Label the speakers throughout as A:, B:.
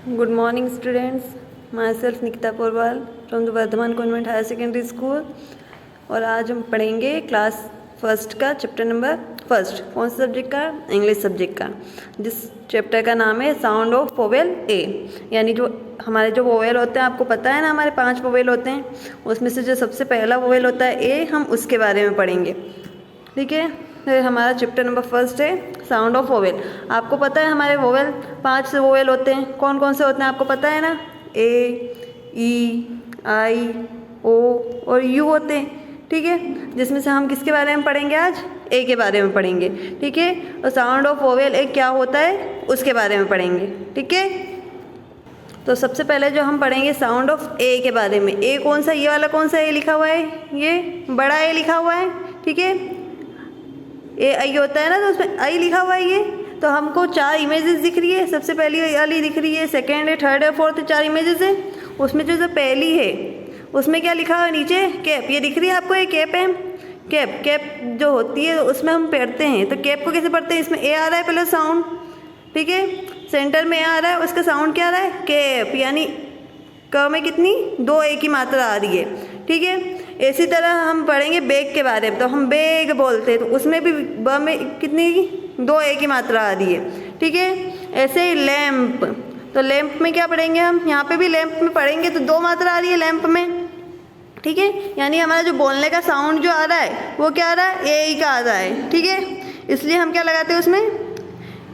A: Good morning, students. Myself Nikita Porwal from the Vardhman convent higher secondary school. और आज हम पढ़ेंगे क्लास फर्स्ट का चैप्टर नंबर फर्स्ट। कौन सा सब्जेक्ट का? इंग्लिश सब्जेक्ट का, जिस चैप्टर का नाम है साउंड ऑफ वोवेल ए। यानी जो हमारे जो वोवेल होते हैं, आपको पता है ना, हमारे 5 वोवेल होते हैं, उसमें से जो सबसे पहला वोवेल होता है ए, हम उसके बारे में पढ़ेंगे। ठीक है, तो हमारा चैप्टर नंबर फर्स्ट है साउंड ऑफ वोवेल। आपको पता है हमारे वोवेल 5 वोवेल होते हैं। कौन कौन से होते हैं आपको पता है ना? ए, ई, आई, ओ और यू होते हैं। ठीक है, जिसमें से हम किसके बारे में पढ़ेंगे आज? ए के बारे में पढ़ेंगे। ठीक है, और साउंड ऑफ वोवेल ए क्या होता है उसके बारे में पढ़ेंगे। ठीक है, तो सबसे पहले जो हम पढ़ेंगे साउंड ऑफ ए के बारे में। ए कौन सा? ये वाला कौन सा ए लिखा हुआ है? ये बड़ा ए लिखा हुआ है। ठीक है, ए आई होता है ना, तो उसमें आई लिखा हुआ है। ये तो हमको 4 इमेजेस दिख रही है। सबसे पहली वाली दिख रही है, सेकेंड है, थर्ड है, फोर्थ, 4 इमेजेस है। उसमें जो पहली है उसमें क्या लिखा हुआ है नीचे? कैप। ये दिख रही है आपको? ये कैप है। कैप, कैप जो होती है उसमें हम पढ़ते हैं। तो कैप को कैसे पढ़ते हैं? इसमें ए आ रहा है पहले साउंड। ठीक है, सेंटर में ए आ रहा है, उसका साउंड क्या आ रहा है? कैप। यानी क में कितनी? 2 ए की मात्रा आ रही है। ठीक है, इसी तरह हम पढ़ेंगे बैग के बारे में। तो हम बैग बोलते हैं, तो उसमें भी ब में कितनी? 2 ए की मात्रा आ रही है। ठीक है, ऐसे ही लैंप। तो लैंप में क्या पढ़ेंगे हम? यहाँ पे भी लैंप में पढ़ेंगे, तो 2 मात्रा आ रही है लैंप में। ठीक है, यानी हमारा जो बोलने का साउंड जो आ रहा है वो क्या आ रहा है? ए का आ रहा है। ठीक है, इसलिए हम क्या लगाते हैं उसमें?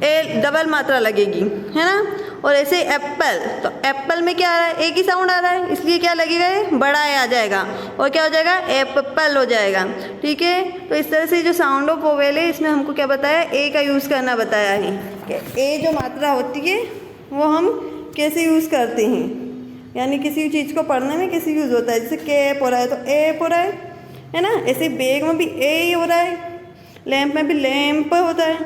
A: ए डबल मात्रा लगेगी, है ना। और ऐसे एप्पल, तो एप्पल में क्या आ रहा है? ए की साउंड आ रहा है, इसलिए क्या लगेगा? ये बड़ा ए आ जाएगा और क्या हो जाएगा? एप्पल हो जाएगा। ठीक है, तो इस तरह से जो साउंड ऑफ वोवेल है इसमें हमको क्या बताया? ए का यूज़ करना बताया है कि ए जो मात्रा होती है वो हम कैसे यूज़ करते हैं। यानी किसी चीज़ को पढ़ने में कैसे यूज़ होता है। जैसे कैप हो रहा है तो एप हो रहा है ना। ऐसे बैग में भी ए ही हो रहा है, लैंप में भी लैंप होता है,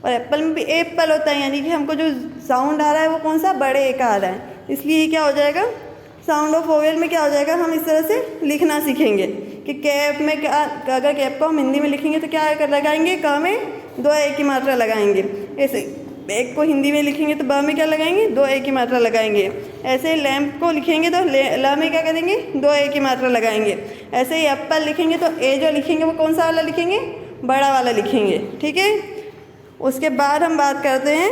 A: और एप्पल में भी एप्पल होता है। यानी कि हमको जो साउंड आ रहा है वो कौन सा? बड़े ए का आ रहा है। इसलिए क्या हो जाएगा? साउंड ऑफ वोवेल में क्या हो जाएगा? हम इस तरह से लिखना सीखेंगे कि कैप में क्या, अगर कैप को हम हिंदी में लिखेंगे तो क्या कर लगाएंगे? क में 2 ए की मात्रा लगाएंगे। ऐसे बैग को हिंदी में लिखेंगे तो ब में क्या लगाएंगे? 2 ए की मात्रा लगाएंगे। ऐसे लैंप को लिखेंगे तो ल में क्या करेंगे? 2 ए की मात्रा लगाएंगे। ऐसे ही एप्पल लिखेंगे तो ए जो लिखेंगे वो कौन सा वाला लिखेंगे? बड़ा वाला लिखेंगे। ठीक है, उसके बाद हम बात करते हैं।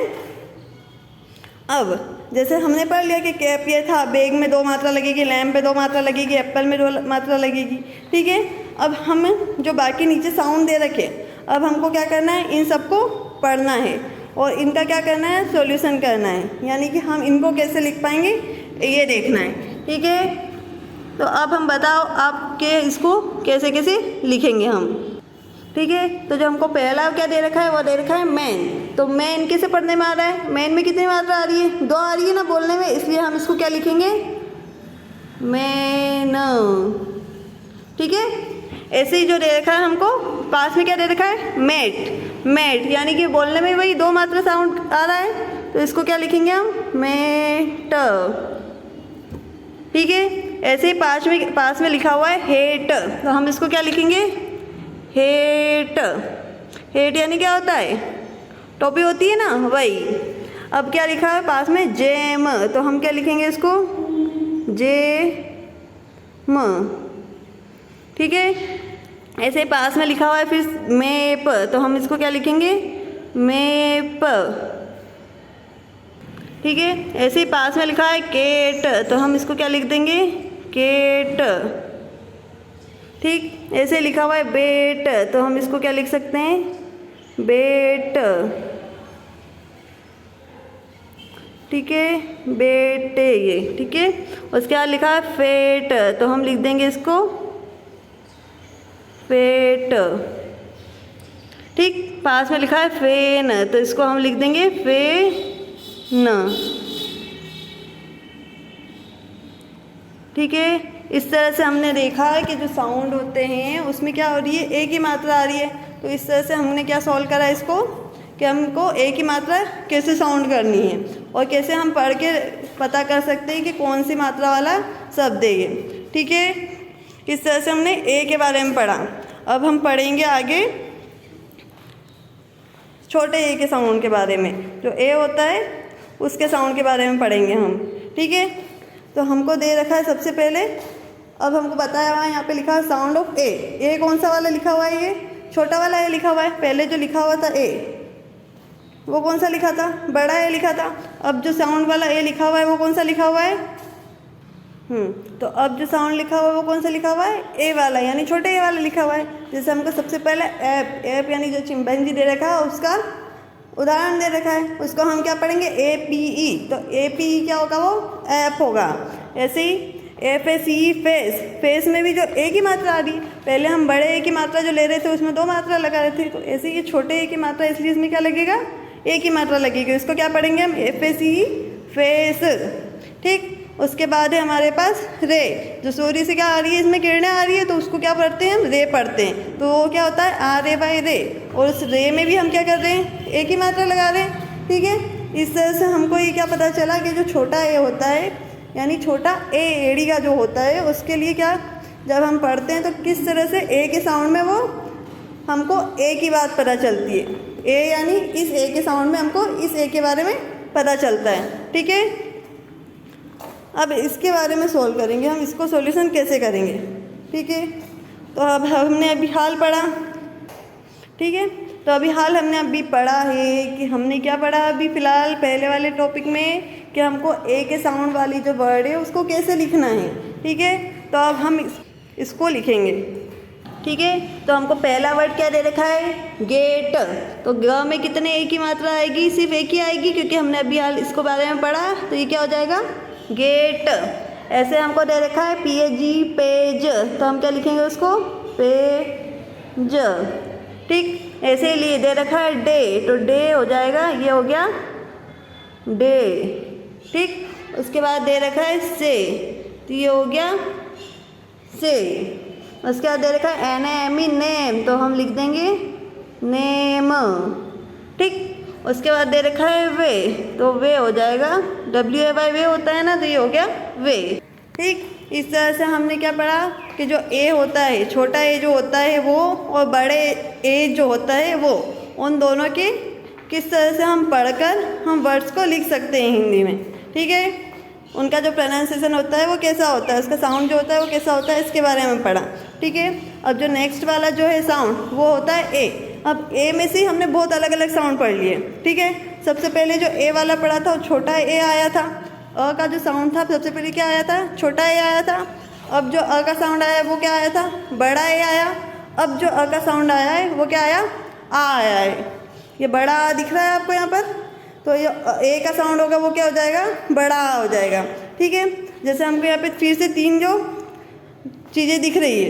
A: अब जैसे हमने पढ़ लिया कि कैप ये था, बैग में 2 मात्रा लगेगी, लैंप में 2 मात्रा लगेगी, एप्पल में 2 मात्रा लगेगी। ठीक है, अब हम जो बाकी नीचे साउंड दे रखे, अब हमको क्या करना है? इन सबको पढ़ना है और इनका क्या करना है? सॉल्यूशन करना है। यानी कि हम इनको कैसे लिख पाएंगे ये देखना है। ठीक है, तो अब हम बताओ आपके इसको कैसे कैसे लिखेंगे हम। ठीक है, तो जो हमको पहला क्या दे रखा है वो दे रखा है मैन। तो मैन कैसे पढ़ने में आ रहा है? मैन में कितनी मात्रा आ रही है? 2 आ रही है ना बोलने में, इसलिए हम इसको क्या लिखेंगे? मैन। ठीक है, ऐसे ही जो दे रखा है हमको पास में क्या दे रखा है? मेट। मेट यानी कि बोलने में वही 2 मात्रा साउंड आ रहा है, तो इसको क्या लिखेंगे हम? मेट। ठीक है, ऐसे ही पास में लिखा हुआ है हेट, तो हम इसको क्या लिखेंगे? हेट। हेट यानी क्या होता है? टोपी होती है ना, वही। अब क्या लिखा है पास में? जेम, तो हम क्या लिखेंगे इसको? जेम। ठीक है, ऐसे ही पास में लिखा हुआ है फिर मैप, तो हम इसको क्या लिखेंगे? मैप। ठीक है, ऐसे ही पास में लिखा है केट, तो हम इसको क्या लिख देंगे? केट। ठीक, ऐसे लिखा हुआ है बेट, तो हम इसको क्या लिख सकते हैं? बेट। ठीक है, बेटे ये। ठीक है, उसके बाद लिखा है फेट, तो हम लिख देंगे इसको फेट। ठीक, पास में लिखा है फेन, तो इसको हम लिख देंगे फेन। ठीक है, इस तरह से हमने देखा है कि जो साउंड होते हैं उसमें क्या हो रही है? ए की मात्रा आ रही है। तो इस तरह से हमने क्या सॉल्व करा इसको कि हमको ए की मात्रा कैसे साउंड करनी है और कैसे हम पढ़ के पता कर सकते हैं कि कौन सी मात्रा वाला शब्द है ये। ठीक है, इस तरह से हमने ए के बारे में पढ़ा। अब हम पढ़ेंगे आगे छोटे ए के साउंड के बारे में। जो ए होता है उसके साउंड के बारे में पढ़ेंगे हम, ठीक है। तो हमको दे रखा है सबसे पहले, अब हमको बताया हुआ है यहाँ पे लिखा है साउंड ऑफ ए। ए कौन सा वाला लिखा हुआ है? ये छोटा वाला ए लिखा हुआ है। पहले जो लिखा हुआ था ए, वो कौन सा लिखा था? बड़ा ए लिखा था। अब जो साउंड वाला ए लिखा हुआ है वो कौन सा लिखा हुआ है? तो अब जो साउंड लिखा हुआ है वो कौन सा लिखा हुआ है? ए वाला, यानी छोटे ए वाला लिखा हुआ है। जैसे हमको सबसे पहले ऐप, ऐप यानी जो चिंपैंजी दे रखा है उसका उदाहरण दे रखा है, उसको हम क्या पढ़ेंगे? APE। तो APE क्या होगा? वो ऐप होगा। ऐसे ही FACE फेस, फेस में भी जो ए की मात्रा आ रही, पहले हम बड़े ए की मात्रा जो ले रहे थे उसमें 2 मात्रा लगा रहे थे, तो ऐसे ही छोटे ए की मात्रा, इसलिए इसमें क्या लगेगा? ए की मात्रा लगेगी। इसको क्या पढ़ेंगे हम? FACE फेस, ठीक। उसके बाद है हमारे पास रे, जो सूर्य से क्या आ रही है, इसमें किरणें आ रही है, तो उसको क्या पढ़ते हैं हम? रे पढ़ते हैं। तो वो क्या होता है? RA रे। और उस रे में भी हम क्या कर रहे हैं? ए की मात्रा लगा रहे हैं, ठीक है। इस तरह से हमको ये क्या पता चला कि जो छोटा ए होता है, यानी छोटा ए एड़ी का जो होता है, उसके लिए क्या, जब हम पढ़ते हैं तो किस तरह से ए के साउंड में वो हमको ए की बात पता चलती है। ए यानी इस ए के साउंड में हमको इस ए के बारे में पता चलता है, ठीक है। अब इसके बारे में सोल्व करेंगे हम, इसको सॉल्यूशन कैसे करेंगे, ठीक है। तो अब हमने अभी हाल पढ़ा, ठीक है। तो अभी हाल हमने अभी पढ़ा है कि हमने क्या पढ़ा अभी फ़िलहाल पहले वाले टॉपिक में, कि हमको ए के साउंड वाली जो वर्ड है उसको कैसे लिखना है, ठीक है। तो अब हम इसको लिखेंगे, ठीक है। तो हमको पहला वर्ड क्या दे रखा है? गेट। तो ग में कितने ए की मात्रा आएगी? सिर्फ एक ही आएगी, क्योंकि हमने अभी हाल इसको बारे में पढ़ा। तो ये क्या हो जाएगा? गेट। ऐसे हमको दे रखा है PAG पेज, तो हम क्या लिखेंगे उसको? पेज, ठीक। ऐसे ही लिए दे रखा है डे, तो डे हो जाएगा, ये हो गया डे, ठीक। उसके बाद दे रखा है से, तो ये हो गया से। उसके बाद दे रखा है NAME नेम, तो हम लिख देंगे नेम, ठीक। उसके बाद दे रखा है वे, तो वे हो जाएगा WAY वे होता है ना, तो ये हो गया वे, ठीक। इस तरह से हमने क्या पढ़ा कि जो ए होता है, छोटा ए जो होता है वो, और बड़े ए जो होता है वो, उन दोनों की किस तरह से हम पढ़कर हम वर्ड्स को लिख सकते हैं हिंदी में, ठीक है। उनका जो प्रोनाउंसिएशन होता है वो कैसा होता है, उसका साउंड जो होता है वो कैसा होता है, इसके बारे में पढ़ा, ठीक है। अब जो नेक्स्ट वाला जो है साउंड, वो होता है ए। अब ए में से हमने बहुत अलग अलग साउंड पढ़ लिए, ठीक है। सबसे पहले जो ए वाला पढ़ा था वो छोटा ए आया था। अ का जो साउंड था सबसे पहले क्या आया था? छोटा ए आया था। अब जो अ का साउंड आया वो क्या आया था? बड़ा ए आया। अब जो अ का साउंड आया है वो क्या आया? आ आया है। ये बड़ा आ दिख रहा है आपको यहाँ पर, तो ये ए का साउंड होगा वो क्या हो जाएगा? बड़ा आ हो जाएगा, ठीक है। जैसे हमको यहाँ पे फिर से 3 जो चीज़ें दिख रही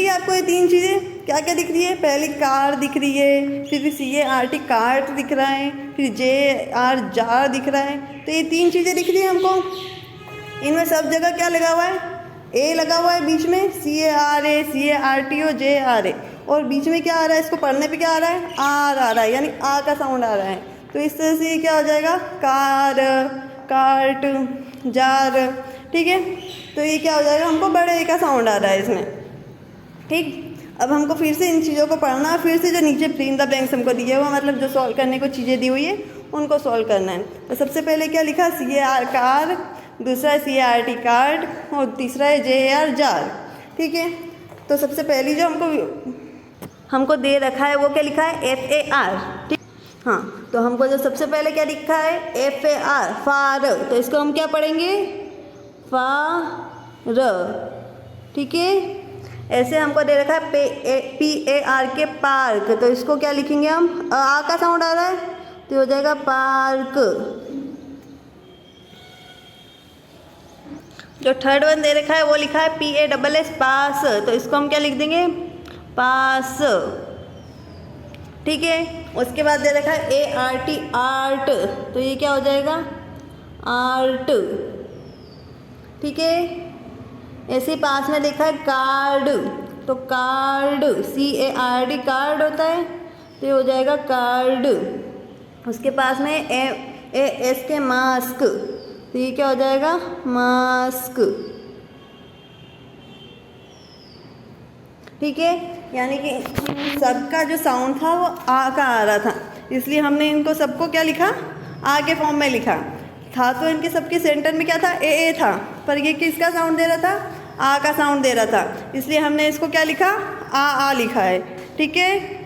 A: है आपको, ये 3 चीज़ें क्या क्या दिख रही है? पहले कार दिख रही है, फिर CART कार्ट दिख रहा है, फिर JR जार दिख रहा है। तो ये 3 चीज़ें दिख रही है हमको। इनमें सब जगह क्या लगा हुआ है? ए लगा हुआ है बीच में, CARA CARTO JRA, और बीच में क्या आ रहा है? इसको पढ़ने पे क्या आ रहा है? आर आ रहा है, यानी आ का साउंड आ रहा है। तो इस तरह से ये क्या हो जाएगा? कार, कार्ट, जार, ठीक है। तो ये क्या हो जाएगा? हमको बड़े ए का साउंड आ रहा है इसमें, ठीक। अब हमको फिर से इन चीज़ों को पढ़ना है, फिर से जो नीचे फिल इन द ब्लैंक्स हमको दिए हुआ, मतलब जो सॉल्व करने को चीज़ें दी हुई है उनको सॉल्व करना है। तो सबसे पहले क्या लिखा? CAR कार, दूसरा है CART कार्ड, और तीसरा है JAR जार, ठीक है। तो सबसे पहली जो हमको दे रखा है वो क्या लिखा है? FAR, ठीक। हाँ, तो हमको जो सबसे पहले क्या लिखा है? FAR फार, तो इसको हम क्या पढ़ेंगे? फार, ठीक है। ऐसे हमको दे रखा है PAR के पार्क, तो इसको क्या लिखेंगे हम? आ का साउंड आ रहा है तो हो जाएगा पार्क। जो थर्ड वन दे रखा है वो लिखा है PASS पास, तो इसको हम क्या लिख देंगे? पास, ठीक है। उसके बाद दे रखा है ART आर्ट, तो ये क्या हो जाएगा? आर्ट, ठीक है। ऐसे पास में लिखा है कार्ड, तो कार्ड CARD कार्ड होता है, तो ये हो जाएगा कार्ड। उसके पास में AS के मास्क, तो ये क्या हो जाएगा? मास्क, ठीक है। यानी कि सबका जो साउंड था वो आ का आ रहा था, इसलिए हमने इनको सबको क्या लिखा? आ के फॉर्म में लिखा था, तो इनके सबके सेंटर में क्या था, ए था, पर ये किसका साउंड दे रहा था, आ का साउंड दे रहा था, इसलिए हमने इसको क्या लिखा, आ लिखा है। ठीक है।